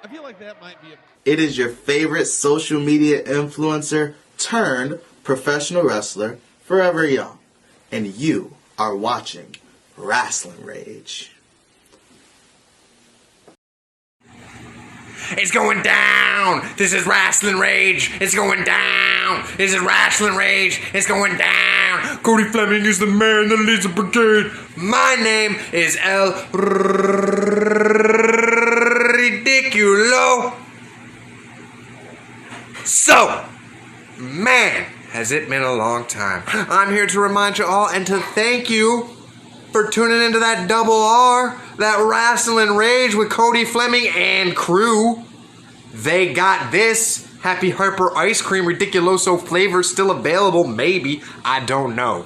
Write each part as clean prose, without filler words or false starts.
I feel like that might be It is your favorite social media influencer turned professional wrestler, Forever Young, and you are watching Rasslin Rage. It's going down. This is Rasslin Rage. It's going down. This is Rasslin Rage. It's going down. Cody Fleming is the man that leads the brigade. My name is El Ridiculo. So, man, has it been a long time. I'm here to remind you all and to thank you for tuning into that double R, that Rasslin Rage with Cody Fleming and crew. They got this. Happy Harper ice cream, ridiculoso flavor still available, maybe. I don't know.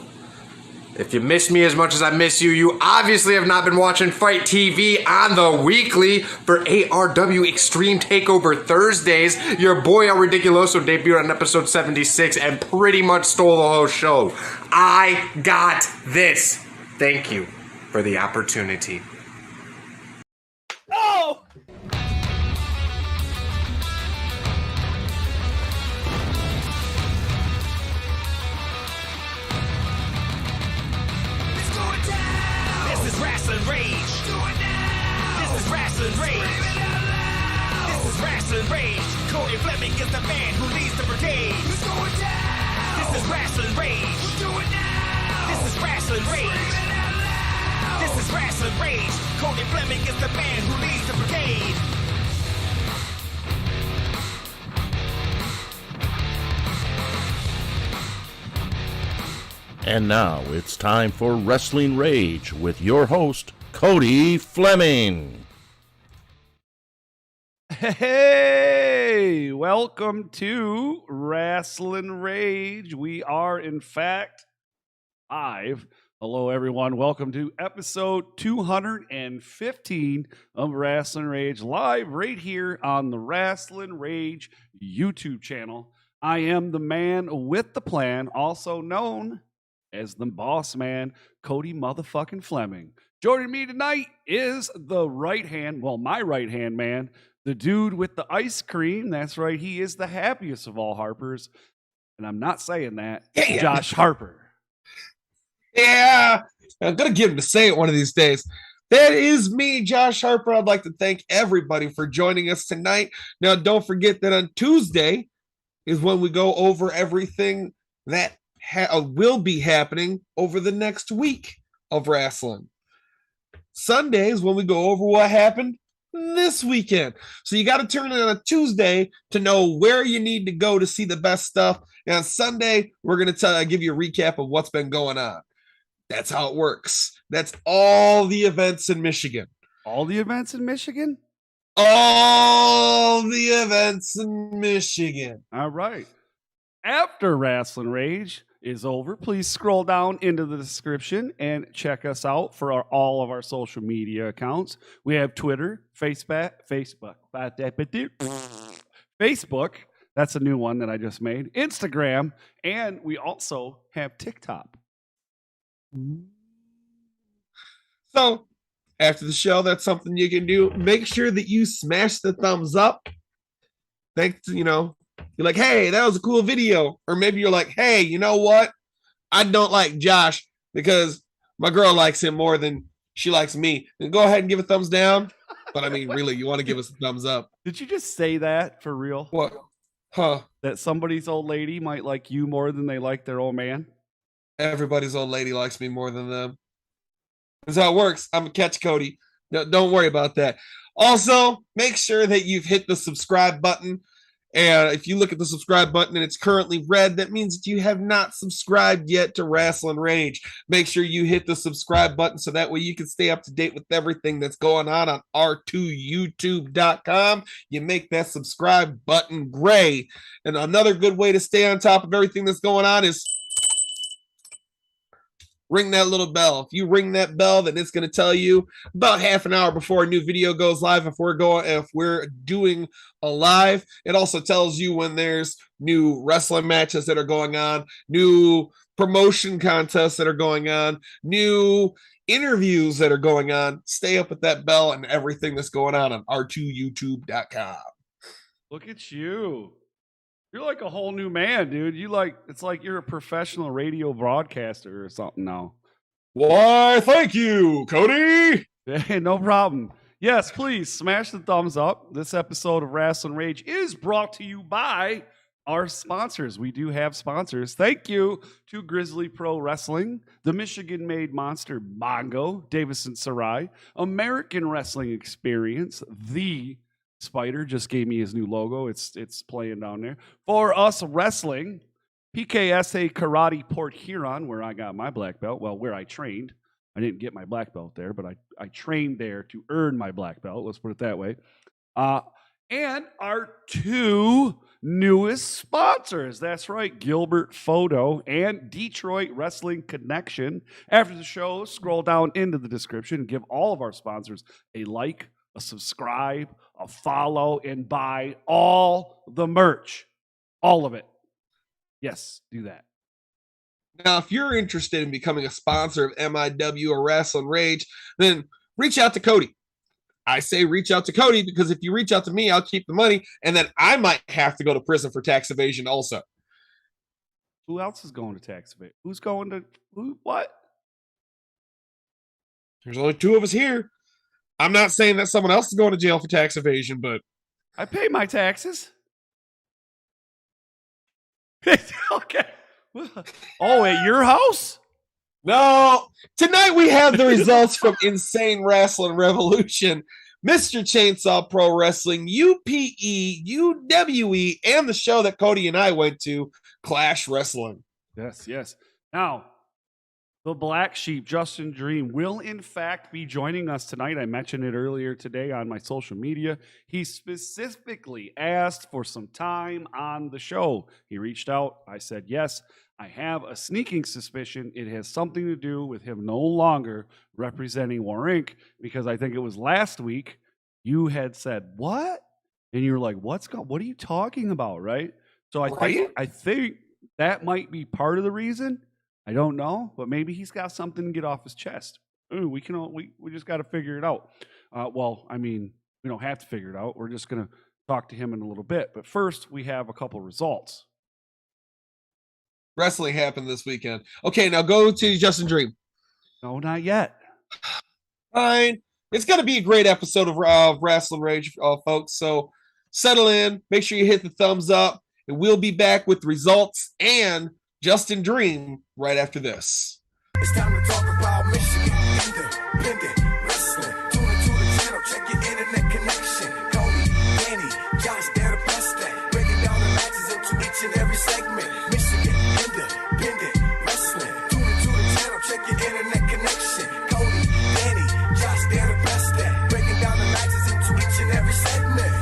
If you miss me as much as I miss you, you obviously have not been watching Fight TV on the weekly for ARW Extreme Takeover Thursdays. Your boy El Ridiculoso debuted on episode 76 and pretty much stole the whole show. I got this. Thank you for the opportunity. Oh! This is Rasslin Rage. This is Rasslin Rage. This is Rasslin Rage. Cody Fleming is the man who leads the brigade. This is Rasslin Rage. This is Rasslin Rage. This is Rasslin Rage. Cody Fleming is the man who leads the brigade. And now it's time for Rasslin Rage with your host, Cody Fleming. Hey, welcome to Rasslin Rage. We are, in fact, live. Hello, everyone. Welcome to episode 215 of Rasslin Rage, live right here on the Rasslin Rage YouTube channel. I am the man with the plan, also known as the boss man, Cody motherfucking Fleming. Joining me tonight is the right hand, well, my right hand man, the dude with the ice cream. That's right, he is the happiest of all Harpers. And I'm not saying that. Yeah. Josh Harper. Yeah, I'm going to get him to say it one of these days. That is me, Josh Harper. I'd like to thank everybody for joining us tonight. Now, don't forget that on Tuesday is when we go over everything that will be happening over the next week of wrestling. Sunday is when we go over what happened this weekend. So you got to turn in on a Tuesday to know where you need to go to see the best stuff. And on Sunday, we're going to give you a recap of what's been going on. That's how it works. That's all the events in Michigan. All the events in Michigan? All the events in Michigan. All right. After Rasslin Rage is over, please scroll down into the description and check us out for all of our social media accounts. We have Twitter, Facebook. That's a new one that I just made. Instagram, and we also have TikTok. So after the show, that's something you can do. Make sure that you smash the thumbs up. Thanks, you're like, hey, that was a cool video. Or maybe you're like, hey, you know what? I don't like Josh because my girl likes him more than she likes me. And go ahead and give a thumbs down. But I mean, really, you want to give us a thumbs up. Did you just say that for real? What? Huh? That somebody's old lady might like you more than they like their old man? Everybody's old lady likes me more than them. That's how it works. I'm a catch Cody. No, don't worry about that. Also, make sure that you've hit the subscribe button. And if you look at the subscribe button and it's currently red, that means that you have not subscribed yet to Rasslin Rage. Make sure you hit the subscribe button so that way you can stay up to date with everything that's going on r2youtube.com. You make that subscribe button gray. And another good way to stay on top of everything that's going on is ring that little bell. If you ring that bell, then it's going to tell you about half an hour before a new video goes live. If we're doing a live, it also tells you when there's new wrestling matches that are going on, new promotion contests that are going on, new interviews that are going on. Stay up with that bell and everything that's going on r2youtube.com. Look at you. You're like a whole new man, dude. It's like you're a professional radio broadcaster or something now. Why, thank you, Cody. Hey, no problem. Yes, please smash the thumbs up. This episode of Rasslin Rage is brought to you by our sponsors. We do have sponsors. Thank you to Grizzly Pro Wrestling, the Michigan-made monster Mongo, Davison Sarai, American Wrestling Experience, the Spyder just gave me his new logo. It's playing down there. For Us Wrestling, PKSA Karate Port Huron, where I got my black belt. Well, where I trained. I didn't get my black belt there, but I trained there to earn my black belt. Let's put it that way. And our two newest sponsors. That's right, Gilbert Photo and Detroit Wrestling Connection. After the show, scroll down into the description and give all of our sponsors a like, a subscribe, a follow, and buy all the merch. All of it. Yes, do that. Now, if you're interested in becoming a sponsor of MIW or Rasslin Rage, then reach out to Cody. I say reach out to Cody because if you reach out to me, I'll keep the money, and then I might have to go to prison for tax evasion also. Who else is going to tax evasion? Who's going to what? There's only two of us here. I'm not saying that someone else is going to jail for tax evasion, but I pay my taxes. Okay. Oh, at your house? no. Tonight we have the results from Insane Wrestling Revolution, Mr. Chainsaw Pro Wrestling, UPE, UWE, and the show that Cody and I went to, Clash Wrestling. Yes. Now, the Black Sheep, Justin Dream, will in fact be joining us tonight. I mentioned it earlier today on my social media. He specifically asked for some time on the show. He reached out. I said, yes, I have a sneaking suspicion it has something to do with him no longer representing War Inc. because I think it was last week you had said, what? And you were like, what are you talking about, right? So I think that might be part of the reason. I don't know, but maybe he's got something to get off his chest. Ooh, we just got to figure it out. Well, I mean, we don't have to figure it out. We're just going to talk to him in a little bit. But first, we have a couple results. Wrestling happened this weekend. Okay, now go to Justin Dream. No, not yet. Fine. It's going to be a great episode of Rasslin Rage, folks. So settle in. Make sure you hit the thumbs up. And we'll be back with results and Justin Dream right after this. It's time to talk about Michigan independent wrestling. Tune into the channel, check your internet connection. Cody, Danny, Josh, they're the best at breaking down the matches into each and every segment. Michigan independent wrestling. Tune into the channel, check your internet connection. Cody, Danny, Josh, they're the best at breaking down the matches into each and every segment.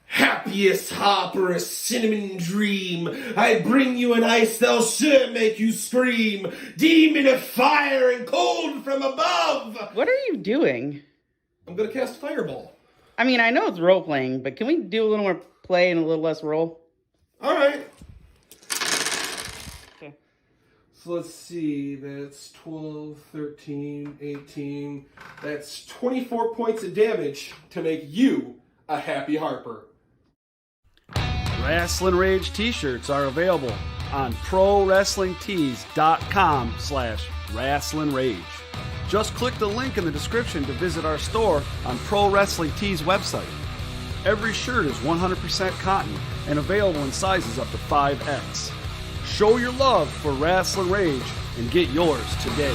Happiest Harper, a cinnamon dream. I bring you an ice that'll sure make you scream. Demon of fire and cold from above. What are you doing? I'm gonna cast Fireball. I mean, I know it's role playing, but can we do a little more play and a little less role? All right. Okay. So let's see. That's 12, 13, 18. That's 24 points of damage to make you a happy Harper. Rasslin Rage T-shirts are available on ProWrestlingTees.com/Rasslin Rage. Just click the link in the description to visit our store on Pro Wrestling Tees website. Every shirt is 100% cotton and available in sizes up to 5X. Show your love for Rasslin Rage and get yours today.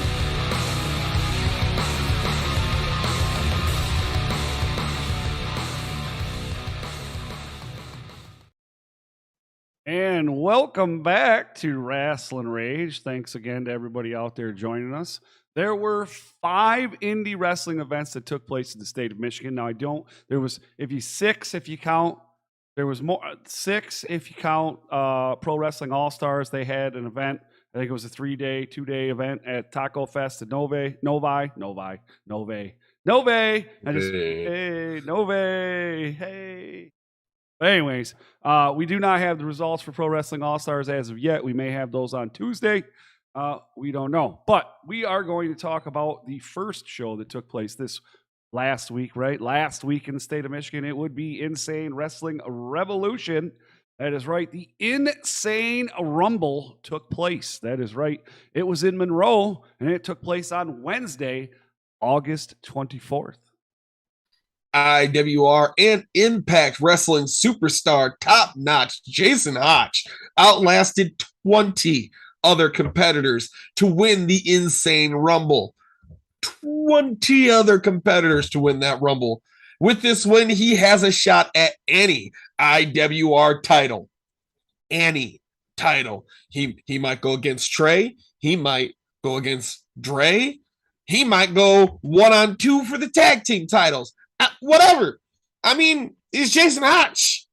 And welcome back to Rasslin Rage. Thanks again to everybody out there joining us. There were 5 indie wrestling events that took place in the state of Michigan. Now, there was 6 if you count. There was more 6 if you count Pro Wrestling All-Stars. They had an event. I think it was a 2-day event at Taco Fest at Novi. Hey. But anyways, we do not have the results for Pro Wrestling All-Stars as of yet. We may have those on Tuesday. We don't know. But we are going to talk about the first show that took place this last week, right? Last week in the state of Michigan. It would be Insane Wrestling Revolution. That is right. The Insane Rumble took place. That is right. It was in Monroe, and it took place on Wednesday, August 24th. IWR and Impact Wrestling superstar top-notch Jason Hotch outlasted 20 other competitors to win the Insane Rumble. 20 other competitors to win that Rumble. With this win, he has a shot at any IWR title. Any title. He might go against Trey. He might go against Dre. He might go 1-on-2 for the tag team titles. Whatever. I mean, he's Jason Hotch.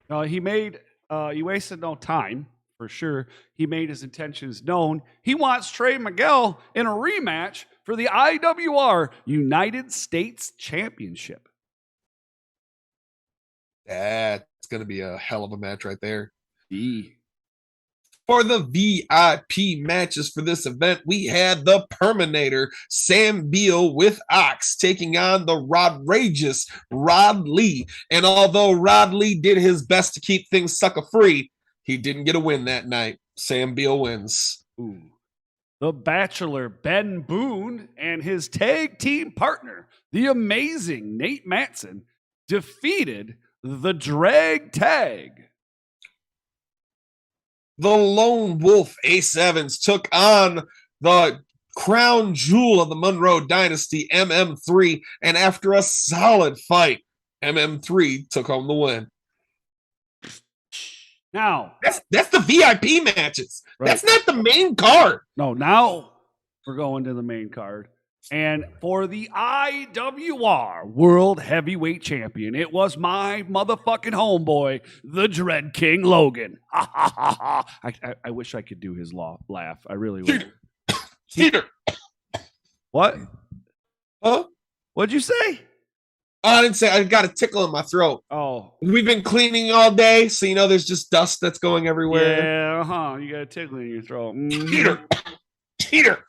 He wasted no time, for sure. He made his intentions known. He wants Trey Miguel in a rematch for the IWR United States Championship. That's going to be a hell of a match right there. E. For the VIP matches for this event, we had the Perminator, Sam Beal with Ox, taking on the Rodrageous Rod Lee. And although Rod Lee did his best to keep things sucker-free, he didn't get a win that night. Sam Beal wins. Ooh. The Bachelor, Ben Boone, and his tag team partner, the amazing Nate Matson, defeated the Drag Tag. The Lone Wolf Ace Evans took on the crown jewel of the Monroe Dynasty, MM3, and after a solid fight, MM3 took home the win. Now, that's the VIP matches. Right. That's not the main card. No, now we're going to the main card. And for the IWR World Heavyweight Champion, it was my motherfucking homeboy, the Dread King Logan. I wish I could do his laugh. I really would. Peter. What? Huh? What'd you say? I didn't say. I got a tickle in my throat. Oh. We've been cleaning all day, so there's just dust that's going everywhere. Yeah, you got a tickle in your throat. Peter.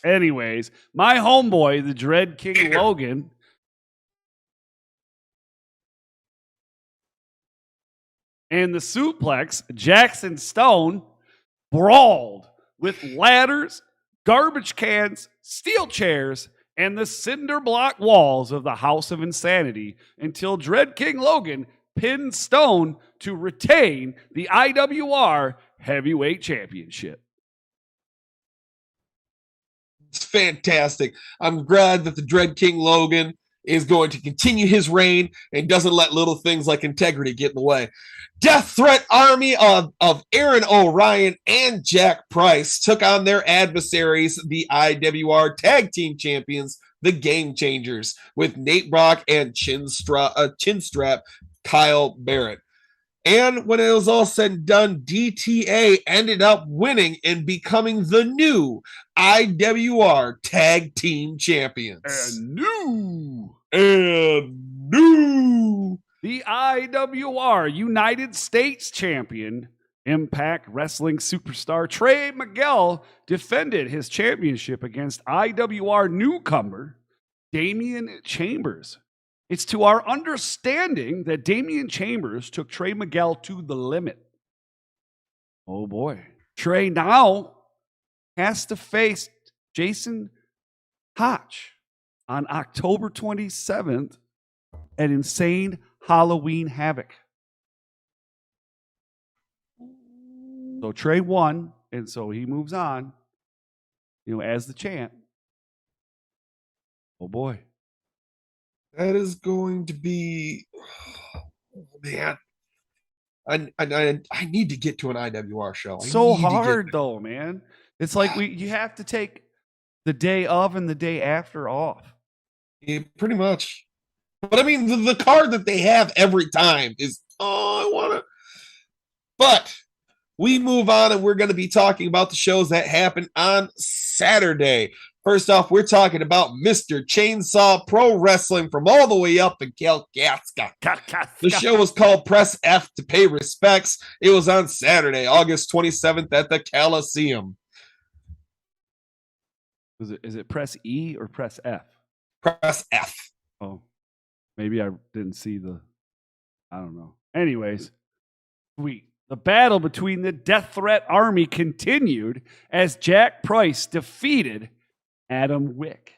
Anyways, my homeboy, the Dread King Logan, and the Suplex, Jackson Stone, brawled with ladders, garbage cans, steel chairs, and the cinder block walls of the House of Insanity until Dread King Logan pinned Stone to retain the IWR Heavyweight Championship. It's fantastic. I'm glad that the Dread King Logan is going to continue his reign and doesn't let little things like integrity get in the way. Death Threat Army of Aaron O'Ryan and Jack Price took on their adversaries, the IWR Tag Team Champions, the Game Changers, with Nate Brock and Chinstrap Kyle Barrett. And when it was all said and done, DTA ended up winning and becoming the new IWR Tag Team Champions. And new. The IWR United States Champion, Impact Wrestling superstar Trey Miguel defended his championship against IWR newcomer Damian Chambers. It's to our understanding that Damian Chambers took Trey Miguel to the limit. Oh boy. Trey now has to face Jason Hotch on October 27th at Insane Halloween Havoc. So Trey won, and so he moves on, as the champ. Oh boy. That is going to be, man. I need to get to an IWR show. So hard though, man. It's like you have to take the day of and the day after off. Yeah, pretty much. But I mean, the card that they have every time is, I want to. But we move on, and we're going to be talking about the shows that happened on Saturday. First off, we're talking about Mr. Chainsaw Pro Wrestling from all the way up in Kalkaska. The show was called Press F to Pay Respects. It was on Saturday, August 27th at the Coliseum. Is it press E or press F? Press F. Oh, maybe I didn't see I don't know. Anyways, sweet. The battle between the Death Threat Army continued as Jack Price defeated Adam Wick.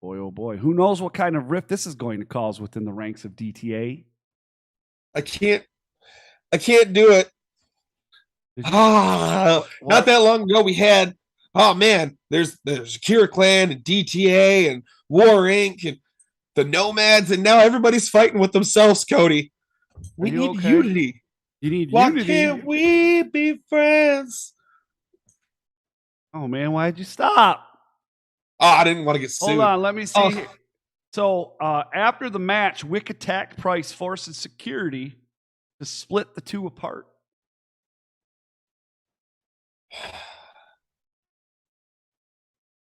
Boy, oh boy. Who knows what kind of rift this is going to cause within the ranks of DTA? I can't do it. Not that long ago we had, oh man, there's Akira Clan and DTA and War Inc. and the Nomads, and now everybody's fighting with themselves, Cody. We need unity. You need Why unity. can't we be friends? Oh man, why'd you stop? Oh, I didn't want to get sued. Hold on, let me see. Here. So after the match, Wick attacked Price, forcing security to split the two apart.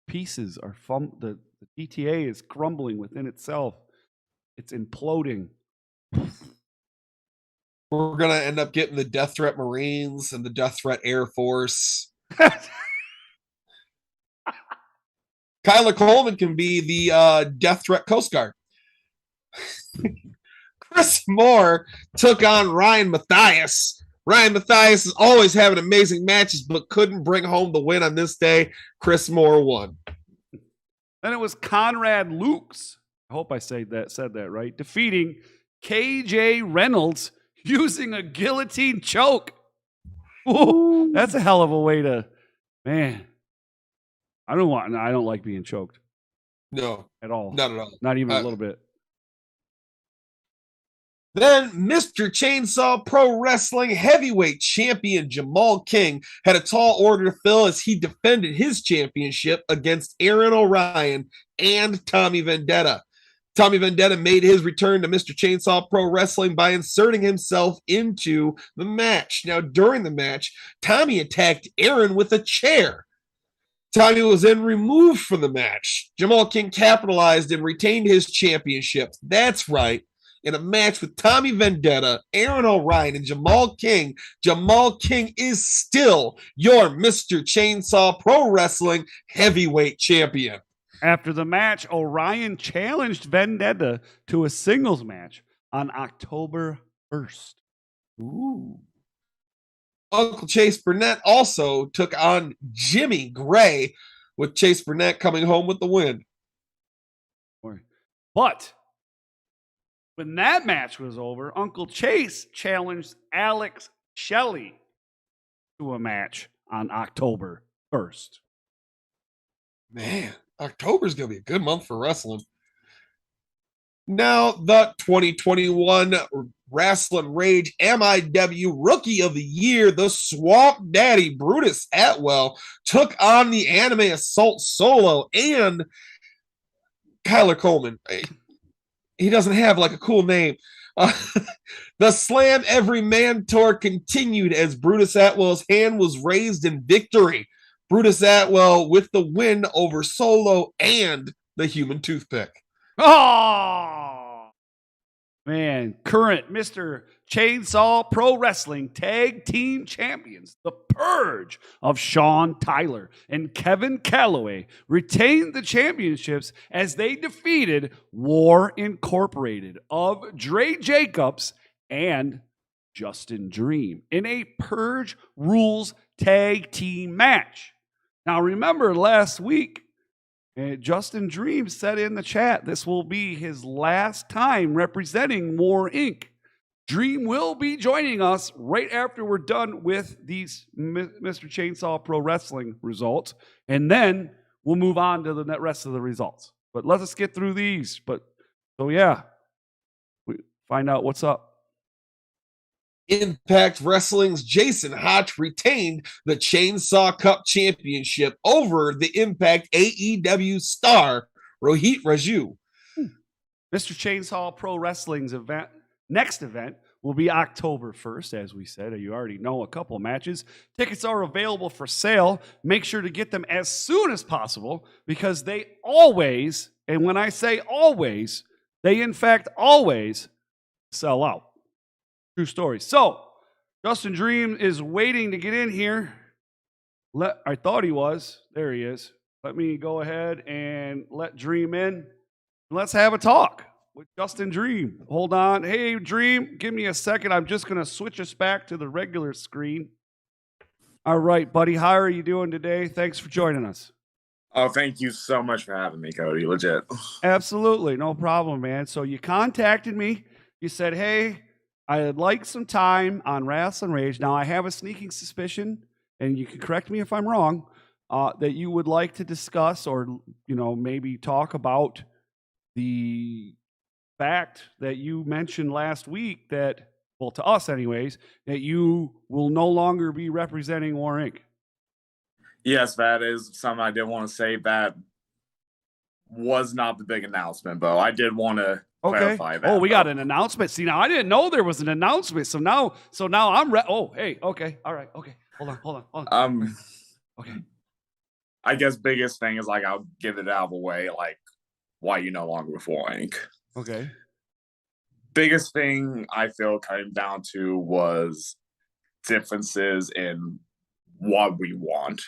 Pieces are the DTA is crumbling within itself. It's imploding. We're gonna end up getting the Death Threat Marines and the Death Threat Air Force. Kyler Coleman can be the Death Threat Coast Guard. Chris Moore took on Ryan Matthias. Ryan Matthias is always having amazing matches, but couldn't bring home the win on this day. Chris Moore won. Then it was Conrad Lukes. I hope I said that right. Defeating KJ Reynolds using a guillotine choke. Ooh, that's a hell of a way to, man. I don't like being choked. No. At all. Not at all. Not even a little bit. Then Mr. Chainsaw Pro Wrestling heavyweight champion Jamal King had a tall order to fill as he defended his championship against Aaron Orion and Tommy Vendetta. Tommy Vendetta made his return to Mr. Chainsaw Pro Wrestling by inserting himself into the match. Now, during the match, Tommy attacked Aaron with a chair. Tommy was then removed from the match. Jamal King capitalized and retained his championship. That's right. In a match with Tommy Vendetta, Aaron Orion, and Jamal King is still your Mr. Chainsaw Pro Wrestling heavyweight champion. After the match, Orion challenged Vendetta to a singles match on October 1st. Ooh. Uncle Chase Burnett also took on Jimmy Gray, with Chase Burnett coming home with the win. But when that match was over, Uncle Chase challenged Alex Shelley to a match on October 1st. Man, October's going to be a good month for wrestling. Now, the 2021 Rasslin Rage MIW Rookie of the Year, the Swamp Daddy Brutus Atwell, took on the Anime Assault Solo and Kyler Coleman. He doesn't have like a cool name. The Slam Every Man tour continued as Brutus Atwell's hand was raised in victory. Brutus Atwell with the win over Solo and the Human Toothpick. Oh, man. Current Mr. Chainsaw Pro Wrestling Tag Team Champions, the Purge of Sean Tyler and Kevin Calloway, retained the championships as they defeated War Incorporated of Dre Jacobs and Justin Dream in a Purge Rules Tag Team match. Now, remember last week, Justin Dream said in the chat this will be his last time representing War Inc. Dream will be joining us right after we're done with these Mr. Chainsaw Pro Wrestling results, and then we'll move on to the rest of the results. But let us get through these. We find out what's up. Impact Wrestling's Jason Hotch retained the Chainsaw Cup Championship over the Impact AEW star Rohit Raju. Mr. Chainsaw Pro Wrestling's next event will be October 1st, as we said. You already know a couple matches. Tickets are available for sale. Make sure to get them as soon as possible because they always, and when I say always, they in fact always sell out. True story. So, Justin Dream is waiting to get in here. I thought he was. There he is. Let me go ahead and let Dream in. Let's have a talk with Justin Dream. Hold on. Hey, Dream, give me a second. I'm just going to switch us back to the regular screen. All right, buddy. How are you doing today? Thanks for joining us. Oh, thank you so much for having me, Cody. Legit. Absolutely. No problem, man. So you contacted me. You said, hey, I'd like some time on Rasslin Rage. Now, I have a sneaking suspicion, and you can correct me if I'm wrong, that you would like to discuss or, maybe talk about the fact that you mentioned last week that, well, to us anyways, that you will no longer be representing War Inc. Yes, that is something I did want to say. That was not the big announcement, though. I did want to clarify that. Oh, we got an announcement. See, now I didn't know there was an announcement. So now I'm oh, hey, okay. All right. Okay. Hold on. Okay. I guess biggest thing is I'll get it out of the way, why you no longer with War Inc. Okay. Biggest thing I feel came down to was differences in what we want,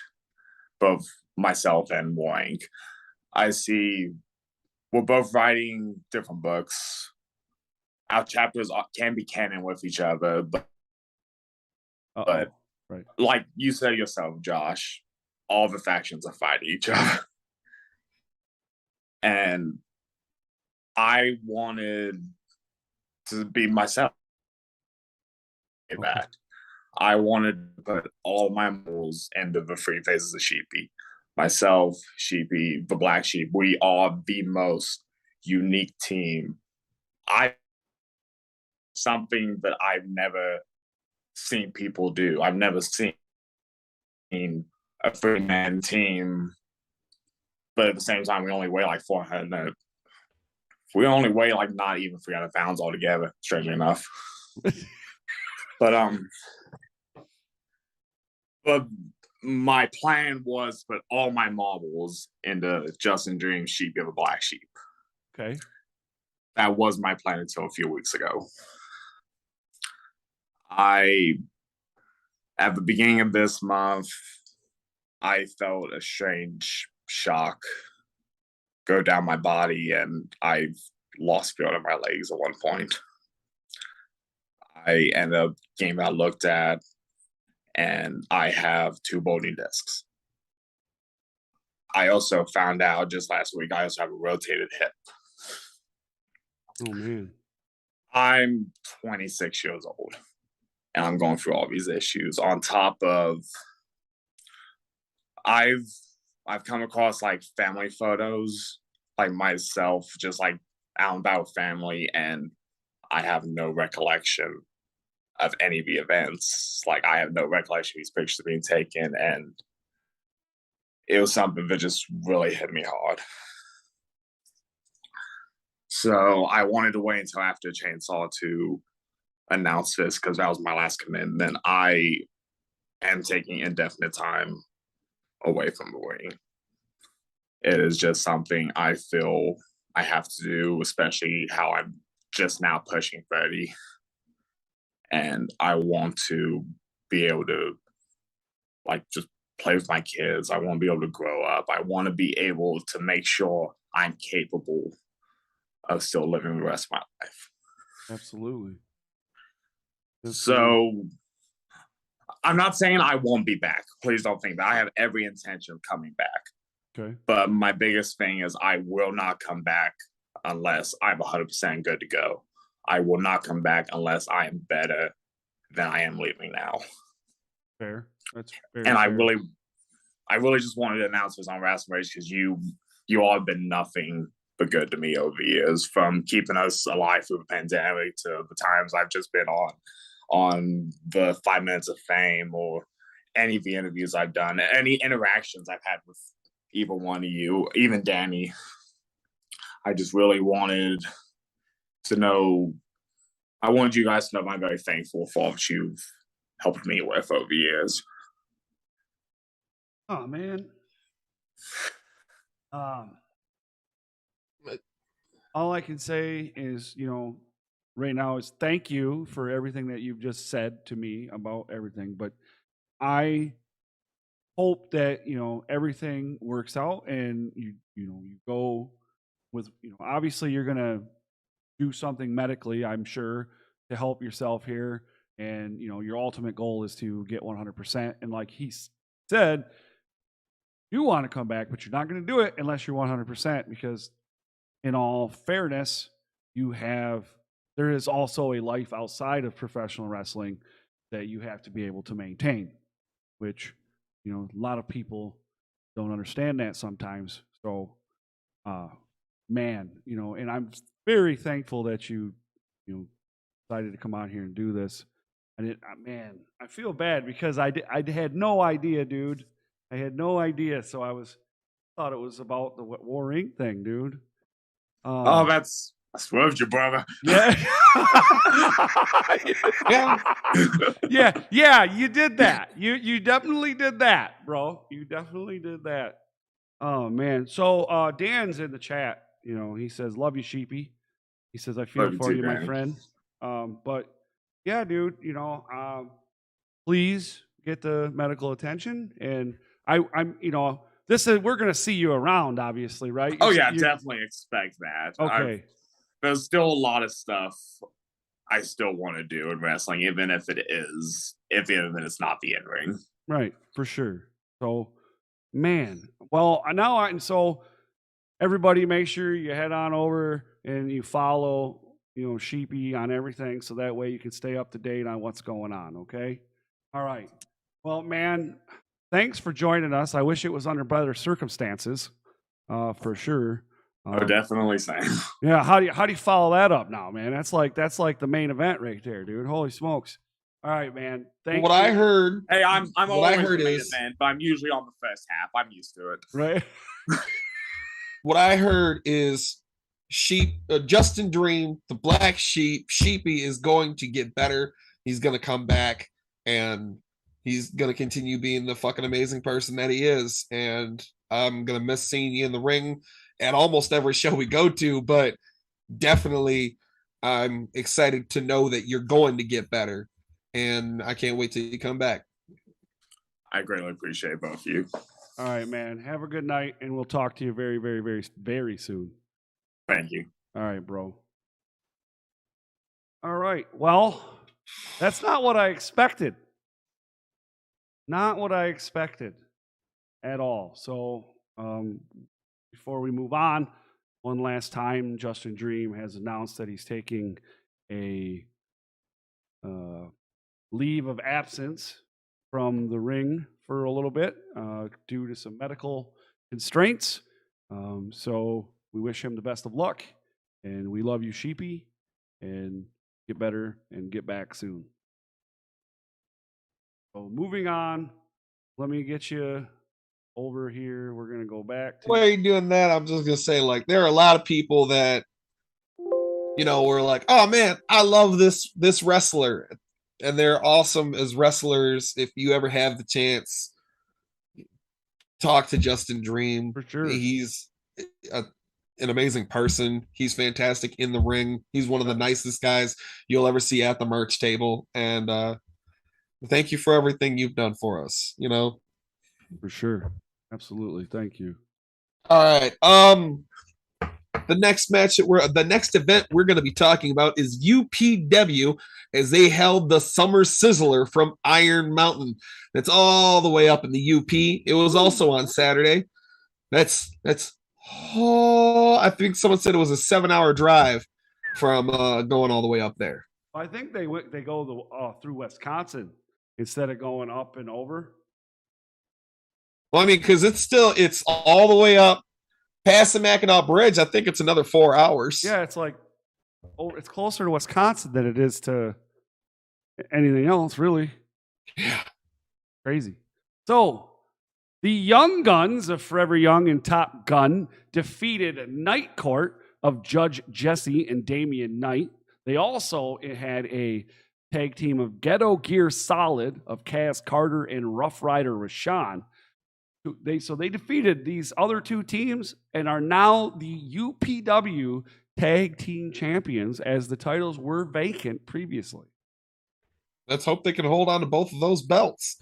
both myself and War Inc. I see we're both writing different books. Our chapters can be canon with each other, but right. Like you said yourself, Josh, all the factions are fighting each other. And I wanted to be myself. Back. I wanted to put all my morals into the three phases of Sheepy. Myself, Sheepy, the Black Sheep. We are the most unique team. Something that I've never seen people do. I've never seen a 3-man team, but at the same time, we only weigh 400. We only weigh not even 300 pounds altogether, strangely enough. But my plan was to put all my marbles into Justin Dream Sheep of a Black Sheep. Okay. That was my plan until a few weeks ago. At the beginning of this month, I felt a strange shock go down my body, and I lost feeling in my legs at one point. I ended up getting that looked at, and I have 2 bulging discs. I also found out just last week I also have a rotated hip. Oh, man. I'm 26 years old, and I'm going through all these issues. On top of, I've come across family photos, myself, just out and about family, and I have no recollection of any of the events. I have no recollection of these pictures being taken, and it was something that just really hit me hard. So I wanted to wait until after Chainsaw to announce this because that was my last commitment. I am taking indefinite time away from the ring. It is just something I feel I have to do, especially how I'm just now pushing 30. And I want to be able to just play with my kids. I want to be able to grow up. I want to be able to make sure I'm capable of still living the rest of my life. Absolutely. So I'm not saying I won't be back. Please don't think that. I have every intention of coming back. Okay. But my biggest thing is I will not come back unless I'm 100% good to go. I will not come back unless I am better than I am leaving now. Fair. That's fair. And I really just wanted to announce this on Rasslin Rage because you all have been nothing but good to me over the years, from keeping us alive through the pandemic to the times I've just been on the 5 Minutes of Fame or any of the interviews I've done, any interactions I've had with either one of you, even Danny. I just really wanted to know I wanted you guys to know I'm very thankful for all that you've helped me with over the years. Oh man. All I can say is, right now is thank you for everything that you've just said to me about everything. But I hope that, everything works out and you go with, obviously you're going to do something medically, I'm sure, to help yourself here. And, your ultimate goal is to get 100%. And like he said, you want to come back, but you're not going to do it unless you're 100%, because in all fairness, there is also a life outside of professional wrestling that you have to be able to maintain, which, a lot of people don't understand that sometimes. So, man, and I'm very thankful that you decided to come out here and do this. And I feel bad because I had no idea, dude. I had no idea. So thought it was about the War Inc. thing, dude. I swerved you, brother. Yeah. yeah, you did that. You definitely did that, bro. You definitely did that. Oh man. So Dan's in the chat, he says, "Love you, Sheepy." He says, "I feel for you, my friend." But yeah, dude, please get the medical attention, and I'm we're gonna see you around, obviously, right? Definitely expect that. Okay. There's still a lot of stuff I still want to do in wrestling, even if it's not the in-ring. Right, for sure. So, man, well, so everybody make sure you head on over and you follow, Sheepy on everything, so that way you can stay up to date on what's going on, okay? All right. Well, man, thanks for joining us. I wish it was under better circumstances, for sure. Definitely same. Yeah, how do you follow that up now, man? That's like the main event right there, dude. Holy smokes! All right, man. What I heard. Hey, I'm always the main event, but I'm usually on the first half. I'm used to it. Right. What I heard is Justin Dream, the Black Sheep, Sheepy is going to get better. He's going to come back and he's going to continue being the fucking amazing person that he is. And I'm going to miss seeing you in the ring at almost every show we go to, but definitely I'm excited to know that you're going to get better, and I can't wait till you come back. I greatly appreciate both of you. All right, man. Have a good night, and we'll talk to you very, very, very, very soon. Thank you. All right, bro. All right. Well, that's not what I expected. Not what I expected at all. So, before we move on, one last time, Justin Dream has announced that he's taking a leave of absence from the ring for a little bit due to some medical constraints. So we wish him the best of luck, and we love you, Sheepy, and get better and get back soon. So moving on, let me get you over here. We're gonna go back to. Why are you doing that? I'm just gonna say, like, there are a lot of people that, were like, "Oh man, I love this wrestler," and they're awesome as wrestlers. If you ever have the chance, talk to Justin Dream. For sure, he's an amazing person. He's fantastic in the ring. He's one of the nicest guys you'll ever see at the merch table. And thank you for everything you've done for us. For sure. Absolutely. Thank you. All right. The next event we're going to be talking about is UPW, as they held the Summer Sizzler from Iron Mountain. That's all the way up in the UP. It was also on Saturday. I think someone said it was a 7-hour drive from going all the way up there. I think they go through Wisconsin instead of going up and over. Well, I mean, because it's all the way up past the Mackinac Bridge. I think it's another 4 hours. Yeah, it's it's closer to Wisconsin than it is to anything else, really. Yeah. Crazy. So, the Young Guns of Forever Young and Top Gun defeated Night Court of Judge Jesse and Damian Knight. They also had a tag team of Ghetto Gear Solid of Cass Carter and Rough Rider Rashawn. So they defeated these other two teams and are now the UPW Tag Team Champions, as the titles were vacant previously. Let's hope they can hold on to both of those belts.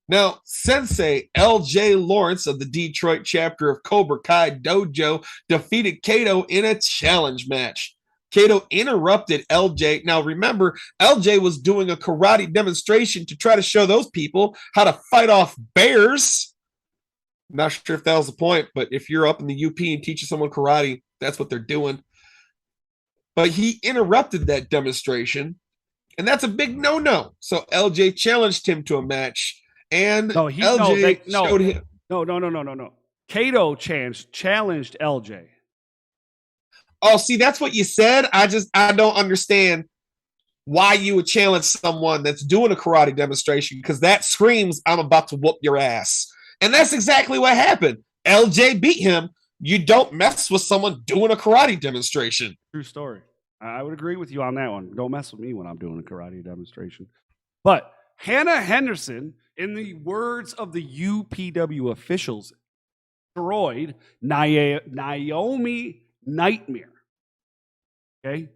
Now, Sensei LJ Lawrence of the Detroit chapter of Cobra Kai Dojo defeated Kato in a challenge match. Kato interrupted LJ. Now, remember, LJ was doing a karate demonstration to try to show those people how to fight off bears. I'm not sure if that was the point, but if you're up in the UP and teaching someone karate, that's what they're doing. But he interrupted that demonstration, and that's a big no-no. So LJ challenged him to a match, and LJ showed him. No. Kato challenged LJ. Oh, see, that's what you said. I don't understand why you would challenge someone that's doing a karate demonstration, because that screams, I'm about to whoop your ass. And that's exactly what happened. LJ beat him. You don't mess with someone doing a karate demonstration. True story. I would agree with you on that one. Don't mess with me when I'm doing a karate demonstration. But Hannah Henderson, in the words of the UPW officials, destroyed Naomi Nightmare. Okay.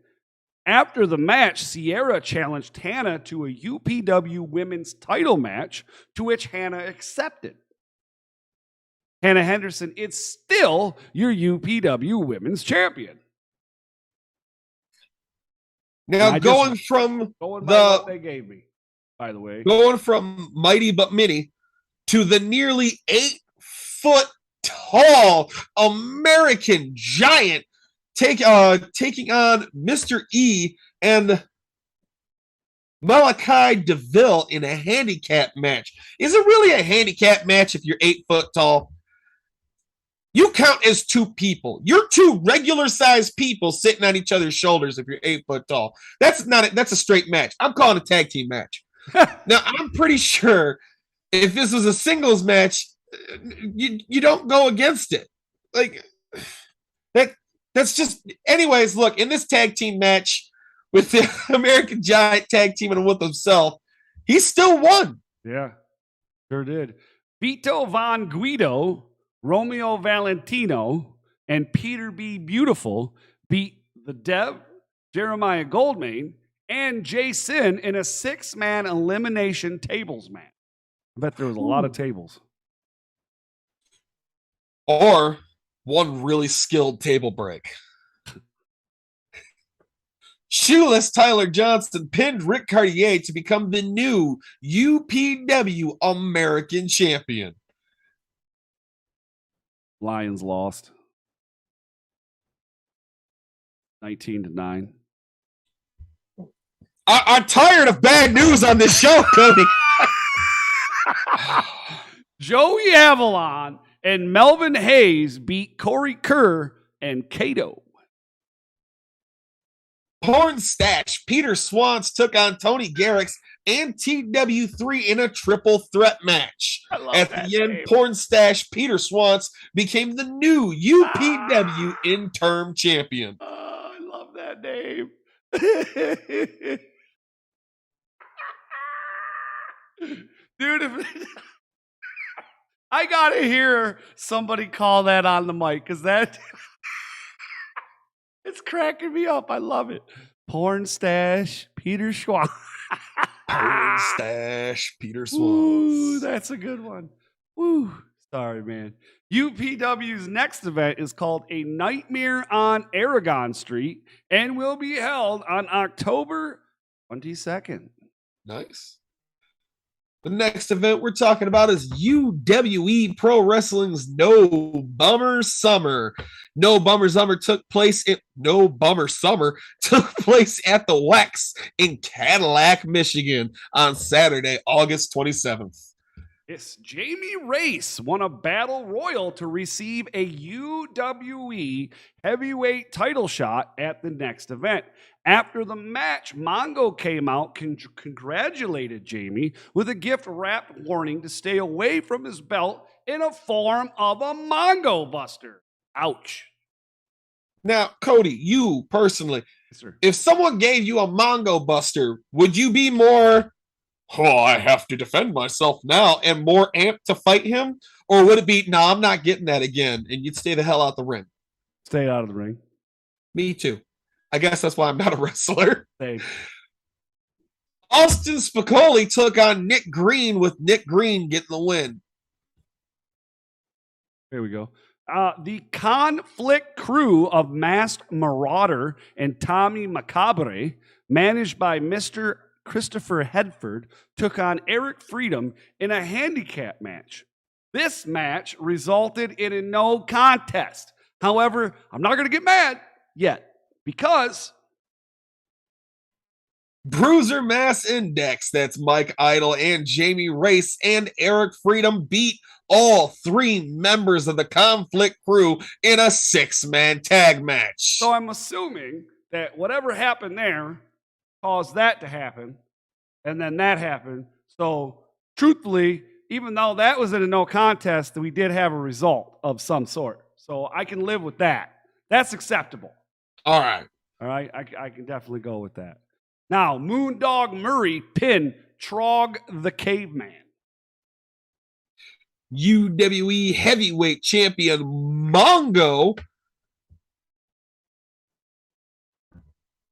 After the match, Sierra challenged Hannah to a UPW women's title match, to which Hannah accepted. Hannah Henderson is still your UPW women's champion. Now, going by what they gave me, by the way, going from Mighty But Mini to the nearly 8-foot tall American giant taking on Mr. E and Malachi DeVille in a handicap match. Is it really a handicap match if you're 8 foot tall? You count as two people. You're two regular sized people sitting on each other's shoulders if you're 8 foot tall. That's a straight match. I'm calling a tag team match. Now, I'm pretty sure if this was a singles match, you don't go against it. Like that's just, anyways, look, in this tag team match with the American Giant tag teaming with himself, he still won. Yeah, sure did. Vito Von Guido, Romeo Valentino, and Peter B. Beautiful beat the Dev, Jeremiah Goldmain, and Jason in a 6-man elimination tables match. I bet there was a lot of tables. Or one really skilled table break. Shoeless Tyler Johnson pinned Rick Cartier to become the new UPW American Champion. Lions lost 19-9. I'm tired of bad news on this show, Cody. Joey Avalon and Melvin Hayes beat Corey Kerr and Kato. Porn Stash Peter Swans took on Tony Garrix and TW3 in a triple threat match. At the end, Porn Stash Peter Swans became the new UPW interim champion. Oh, I love that name. Dude, I gotta hear somebody call that on the mic, because that it's cracking me up. I love it. Porn Stash Peter Schwann. Porn Stash Peter Swans. Ooh, that's a good one. Woo. Sorry, man. UPW's next event is called A Nightmare on Aragon Street and will be held on October 22nd. Nice. The next event we're talking about is UWE Pro Wrestling's No Bummer Summer. No Bummer Summer took place at the Wex in Cadillac, Michigan on Saturday, August 27th. Yes, Jamie Race won a battle royal to receive a UWE heavyweight title shot at the next event. After the match, Mongo came out, congratulated Jamie with a gift-wrapped warning to stay away from his belt in a form of a Mongo Buster. Ouch. Now, Cody, you personally, Yes, sir. if someone gave you a Mongo Buster, would you be more, oh, I have to defend myself now, and more amped to fight him? Or would it be, no, I'm not getting that again, and you'd stay the hell out the ring? Stay out of the ring. Me too. I guess that's why I'm not a wrestler. Stay. Austin Spicoli took on Nick Green, with Nick Green getting the win. Here we go. The Conflict crew of Masked Marauder and Tommy Macabre, managed by Mr. Christopher Hedford, took on Eric Freedom in a handicap match. This match resulted in a no contest. However, I'm not going to get mad yet because Bruiser Mass Index, that's Mike Idle and Jamie Race and Eric Freedom, beat all 3 members of the Conflict crew in a 6-man tag match. so I'm assuming that whatever happened there caused that to happen, and then that happened. So truthfully, even though that was in a no contest, we did have a result of some sort. So I can live with that. That's acceptable. All right. All right, I can definitely go with that. Now, Moondog Murray pinned Trog the Caveman. UWE Heavyweight Champion Mongo.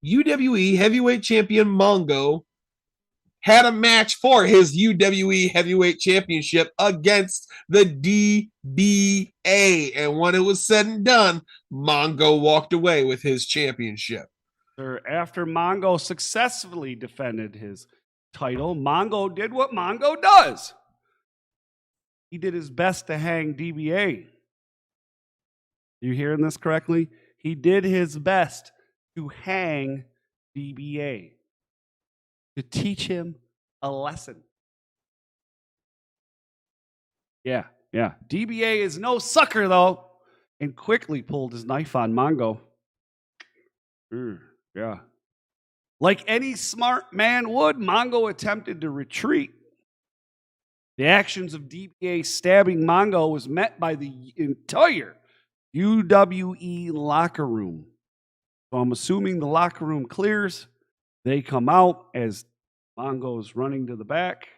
UWE Heavyweight Champion Mongo had a match for his UWE Heavyweight Championship against the DBA. And when it was said and done, Mongo walked away with his championship. After Mongo successfully defended his title, Mongo did what Mongo does. He did his best to hang DBA. You hearing this correctly? He did his best to hang DBA, to teach him a lesson. Yeah. DBA is no sucker, though, and quickly pulled his knife on Mongo. Yeah. Like any smart man would, Mongo attempted to retreat. The actions of DBA stabbing Mongo was met by the entire UWE locker room. So I'm assuming the locker room clears. They come out as Mongo's running to the back.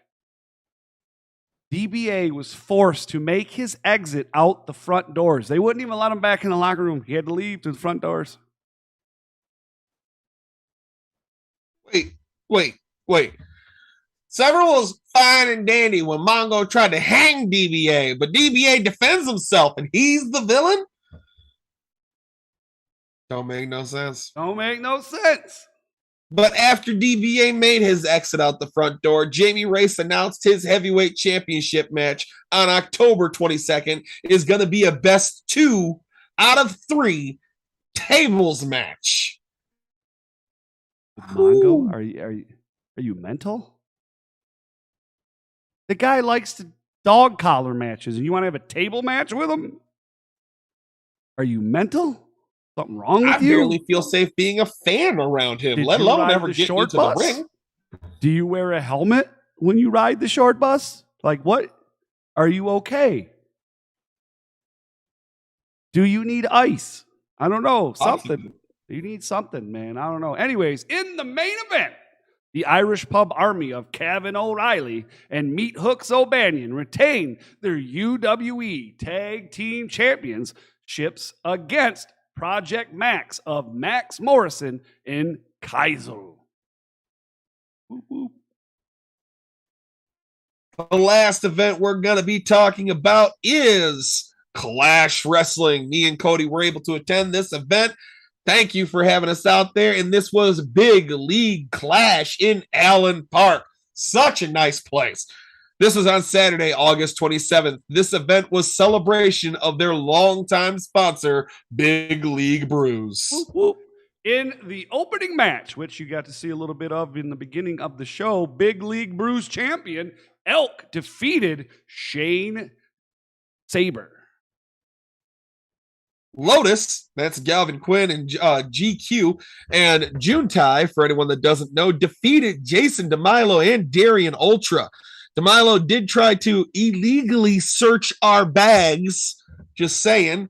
DBA was forced to make his exit out the front doors. They wouldn't even let him back in the locker room. He had to leave to the front doors. Wait. Several was fine and dandy when Mongo tried to hang DBA, but DBA defends himself and he's the villain? Don't make no sense. But after DBA made his exit out the front door, Jamie Race announced his heavyweight championship match on October 22nd is going to be a best 2 out of 3 tables match. Mongo, are you mental? The guy likes to dog collar matches, and you want to have a table match with him? Are you mental? Something wrong with you? I barely feel safe being a fan around him, let alone ever get into the ring. Do you wear a helmet when you ride the short bus? Like, what? Are you okay? Do you need ice? I don't know. Something. You need something, man. I don't know. Anyways, in the main event, the Irish Pub Army of Kevin O'Reilly and Meat Hooks O'Banion retain their UWE Tag Team Championships against Project Max of Max Morrison and Kaiser. Whoop, whoop. The last event we're going to be talking about is Clash Wrestling. Me and Cody were able to attend this event. Thank you for having us out there. And this was Big League Clash in Allen Park. Such a nice place. This was on Saturday, August 27th. This event was celebration of their longtime sponsor, Big League Brews. Whoop, whoop. In the opening match, which you got to see a little bit of in the beginning of the show, Big League Brews champion Elk defeated Shane Saber. Lotus, that's Galvin Quinn and GQ, and Juntai, for anyone that doesn't know, defeated Jason DeMilo and Darian Ultra. DeMilo did try to illegally search our bags, just saying.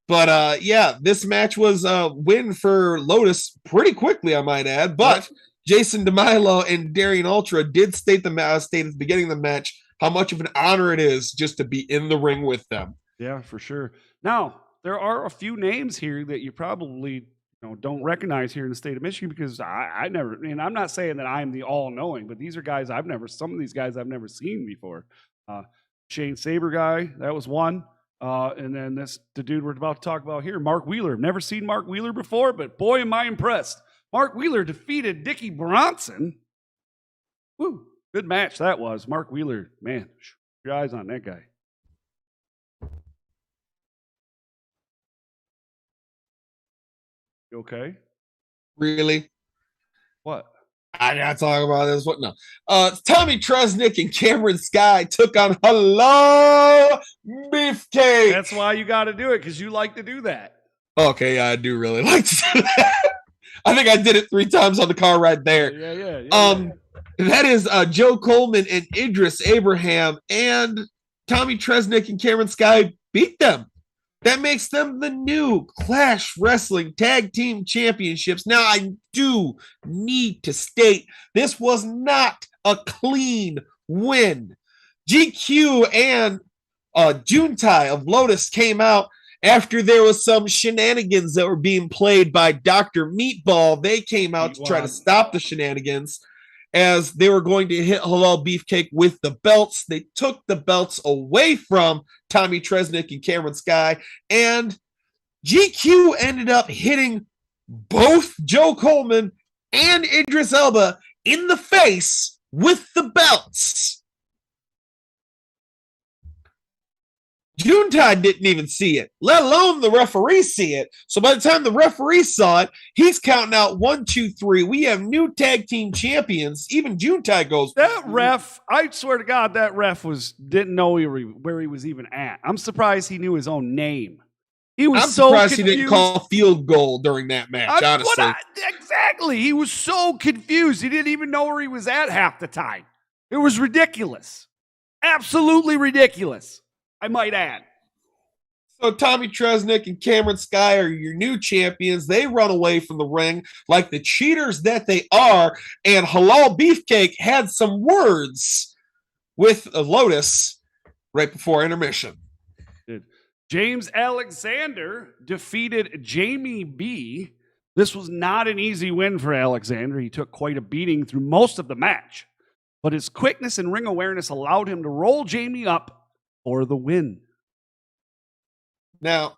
But yeah, this match was a win for Lotus pretty quickly, I might add. But Jason DeMilo and Darian Ultra did state at the beginning of the match how much of an honor it is just to be in the ring with them. Yeah, for sure. Now, there are a few names here that you probably don't recognize here in the state of Michigan because I never, and I'm not saying that I'm the all-knowing, but these are guys some of these guys I've never seen before. Shane Saber guy, that was one. And then the dude we're about to talk about here, Mark Wheeler. I've never seen Mark Wheeler before, but boy, am I impressed. Mark Wheeler defeated Dickie Bronson. Woo, good match that was. Mark Wheeler, man, your eyes on that guy. You okay? Really? What? I gotta talk about this. What? No. Tommy Tresnick and Cameron Sky took on Hello Beefcake. That's why you got to do it, because you like to do that. Okay, yeah, I do really like to do that. I think I did it 3 times on the car ride there. Yeah. That is Joe Coleman and Idris Abraham, and Tommy Tresnick and Cameron Sky beat them. That makes them the new Clash Wrestling Tag Team Championships. Now, I do need to state this was not a clean win. GQ and Juntai of Lotus came out after there was some shenanigans that were being played by Dr. Meatball. They came out to try to stop the shenanigans as they were going to hit Halal Beefcake with the belts. They took the belts away from Tommy Tresnick and Cameron Sky, and GQ ended up hitting both Joe Coleman and Idris Elba in the face with the belts. Juntai didn't even see it, let alone the referee see it. So by the time the referee saw it, he's counting out 1, 2, 3. We have new tag team champions. Even Juntai goes. That ref, I swear to God, that ref didn't know where he was even at. I'm surprised he knew his own name. He was so surprised confused. He didn't call field goal during that match, honestly. Exactly. He was so confused. He didn't even know where he was at half the time. It was ridiculous. Absolutely ridiculous, I might add. So Tommy Tresnick and Cameron Sky are your new champions. They run away from the ring like the cheaters that they are. And Halal Beefcake had some words with Lotus right before intermission. James Alexander defeated Jamie B. This was not an easy win for Alexander. He took quite a beating through most of the match, but his quickness and ring awareness allowed him to roll Jamie up for the win. Now,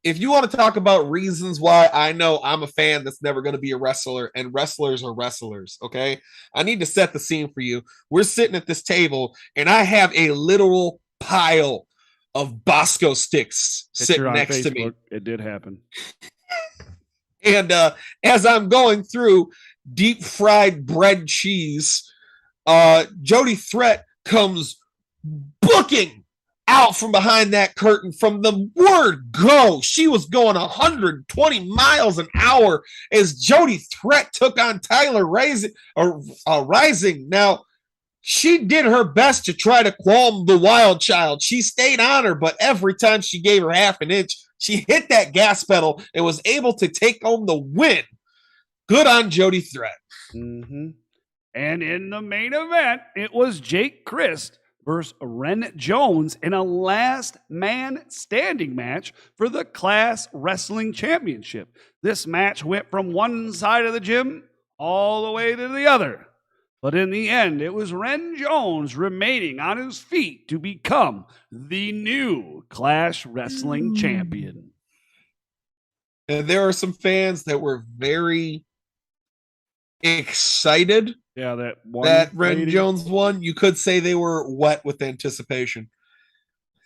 if you want to talk about reasons why I know I'm a fan that's never going to be a wrestler, and wrestlers are wrestlers, okay? I need to set the scene for you. We're sitting at this table, and I have a literal pile of Bosco sticks sitting next to me. It did happen. And as I'm going through deep fried bread cheese, Jody Threat comes booking out from behind that curtain from the word go. She was going 120 miles an hour as Jody Threat took on Tyler Rising. Now, she did her best to try to qualm the wild child. She stayed on her, but every time she gave her half an inch, she hit that gas pedal and was able to take home the win. Good on Jody Threat. Mm-hmm. And in the main event, it was Jake Christ versus Ren Jones in a last man standing match for the Class Wrestling Championship. This match went from one side of the gym all the way to the other. But in the end, it was Ren Jones remaining on his feet to become the new Clash Wrestling champion. And there are some fans that were very excited that Ren Jones won. You could say they were wet with anticipation.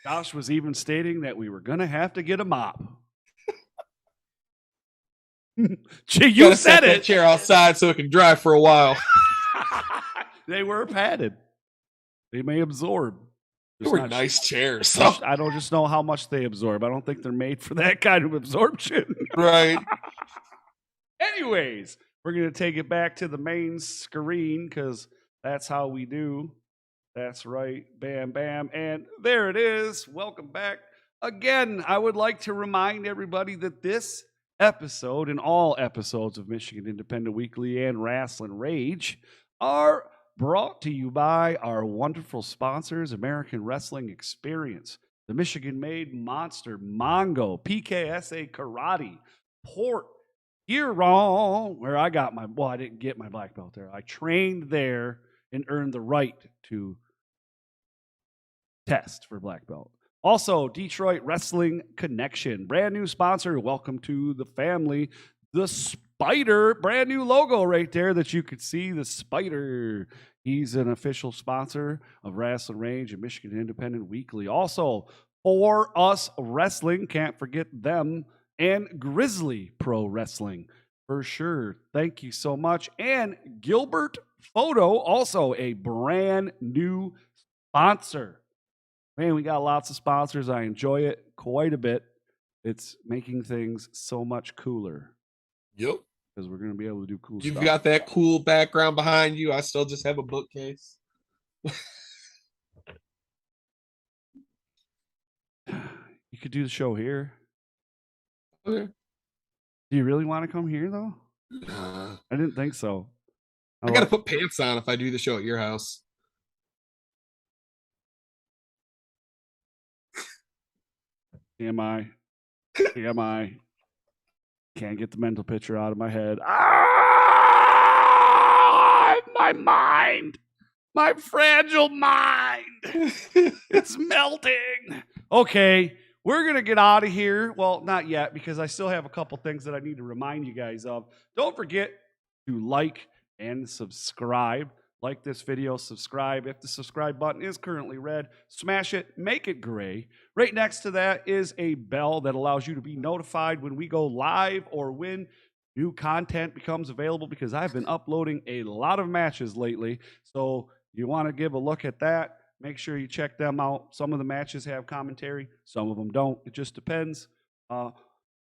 Josh was even stating that we were going to have to get a mop. You said it. That chair outside so it can dry for a while. They were padded. They may absorb. They were nice chairs. I don't just know how much they absorb. I don't think they're made for that kind of absorption. Right. Anyways, we're going to take it back to the main screen because that's how we do. That's right. Bam, bam. And there it is. Welcome back. Again, I would like to remind everybody that this episode and all episodes of Michigan Independent Weekly and Rasslin Rage are brought to you by our wonderful sponsors, American Wrestling Experience, the Michigan-made Monster, Mongo, PKSA Karate, Port, Huron, where I got my, well, I didn't get my black belt there. I trained there and earned the right to test for black belt. Also, Detroit Wrestling Connection, brand new sponsor. Welcome to the family. The Spyder, brand new logo right there that you could see. The Spyder. He's an official sponsor of Rasslin Rage and Michigan Independent Weekly. Also, For Us Wrestling, can't forget them, and Grizzly Pro Wrestling for sure. Thank you so much. And Gilbert Photo, also a brand new sponsor. Man, we got lots of sponsors. I enjoy it quite a bit. It's making things so much cooler. Yep. Because we're going to be able to do cool You've stuff. got that cool background behind you. I still just have a bookcase. You could do the show here. Okay. Do you really want to come here, though? Nah. I didn't think so. I got to put pants on if I do the show at your house. TMI. Can't get the mental picture out of my head. My mind. My fragile mind. It's melting. Okay, we're going to get out of here. Well, not yet, because I still have a couple things that I need to remind you guys of. Don't forget to like and subscribe. Like this video, subscribe. If the subscribe button is currently red, smash it, make it gray. Right next to that is a bell that allows you to be notified when we go live or when new content becomes available, because I've been uploading a lot of matches lately. So you want to give a look at that. Make sure you check them out. Some of the matches have commentary, some of them don't. It just depends.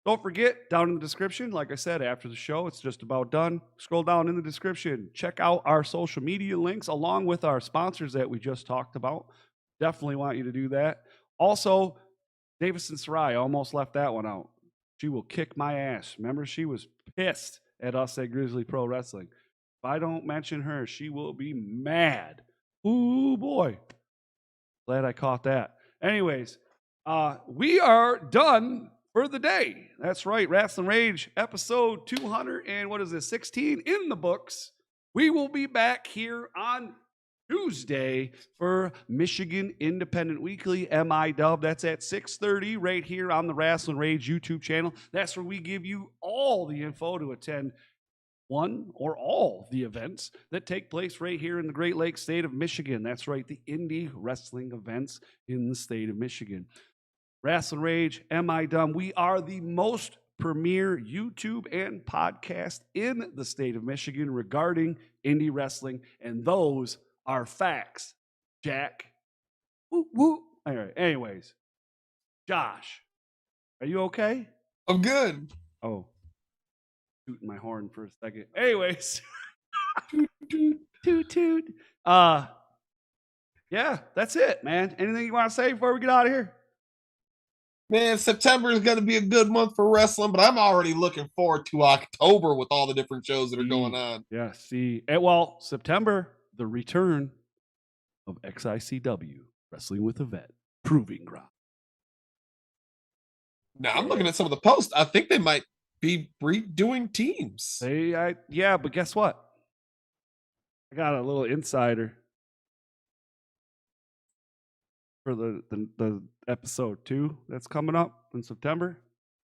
Don't forget, down in the description, like I said, after the show, it's just about done. Scroll down in the description. Check out our social media links along with our sponsors that we just talked about. Definitely want you to do that. Also, Davison Sarai, almost left that one out. She will kick my ass. Remember, she was pissed at us at Grizzly Pro Wrestling. If I don't mention her, she will be mad. Ooh, boy. Glad I caught that. Anyways, we are done for the day. That's right. Rasslin Rage episode 216 in the books. We will be back here on Tuesday for Michigan Independent Weekly, MIW. That's at 6:30 right here on the Rasslin Rage YouTube channel. That's where we give you all the info to attend one or all the events that take place right here in the Great Lakes state of Michigan. That's right, the indie wrestling events in the state of Michigan. Rasslin Rage, MIW. We are the most premier YouTube and podcast in the state of Michigan regarding indie wrestling, and those are facts, Jack. Woo, woo. All right, anyways, Josh, are you okay? I'm good. Oh, tooting my horn for a second. Anyways, toot, toot. Yeah, that's it, man. Anything you want to say before we get out of here? Man, September is going to be a good month for wrestling, but I'm already looking forward to October with all the different shows that are going on. Yeah, see. Well, September, the return of XICW, Wrestling with a Vet, Proving Ground. Now, I'm looking at some of the posts. I think they might be redoing teams. Yeah, but guess what? I got a little insider for the episode 2 that's coming up in September.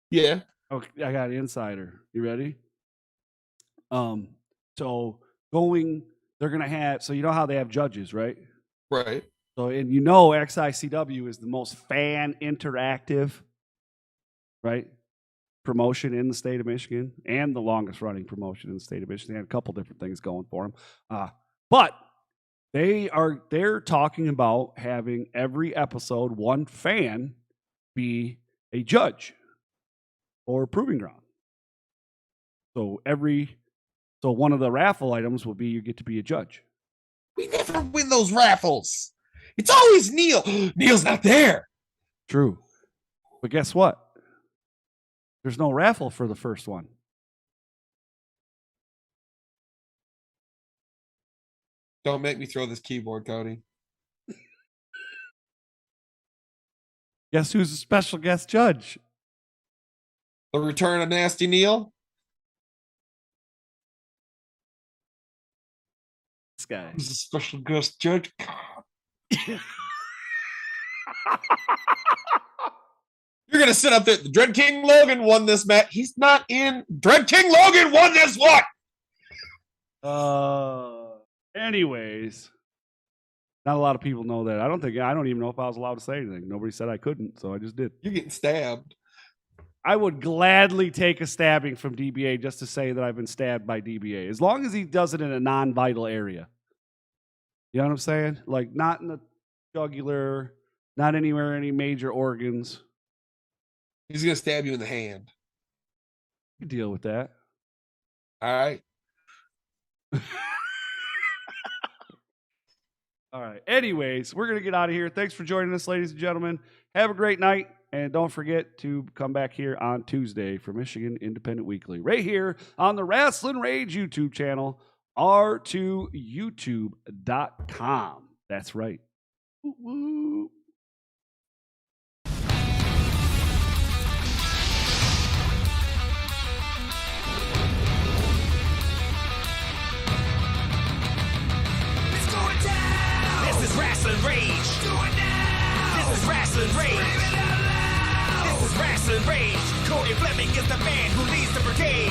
Yeah. Okay, I got an insider. You ready? So they're gonna have, so you know how they have judges, right? Right. So, and you know XICW is the most fan interactive, right, promotion in the state of Michigan, and the longest running promotion in the state of Michigan. They had a couple different things going for them. But they're talking about having every episode one fan be a judge or proving ground. So one of the raffle items will be you get to be a judge. We never win those raffles. It's always Neil. Neil's not there. True. But guess what? There's no raffle for the first one. Don't make me throw this keyboard, Cody. Guess who's a special guest judge? The return of Nasty Neil. This guy. Who's a special guest judge? You're gonna sit up there. Dread King Logan won this match. He's not in. Dread King Logan won this one. Anyways, not a lot of people know that. I don't even know if I was allowed to say anything. Nobody said I couldn't, so I just did. You're getting stabbed. I would gladly take a stabbing from DBA just to say that I've been stabbed by DBA, as long as he does it in a non-vital area. You know what I'm saying? Like not in the jugular, not anywhere any major organs. He's gonna stab you in the hand. You deal with that. All right. All right. Anyways, we're going to get out of here. Thanks for joining us, ladies and gentlemen. Have a great night. And don't forget to come back here on Tuesday for Michigan Independent Weekly, right here on the Rasslin Rage YouTube channel, r2youtube.com. That's right. Woo-woo. This is Rasslin Rage. Do it now. This is Rasslin Rage. This is Rasslin Rage. Cody Fleming is the man who leads the brigade.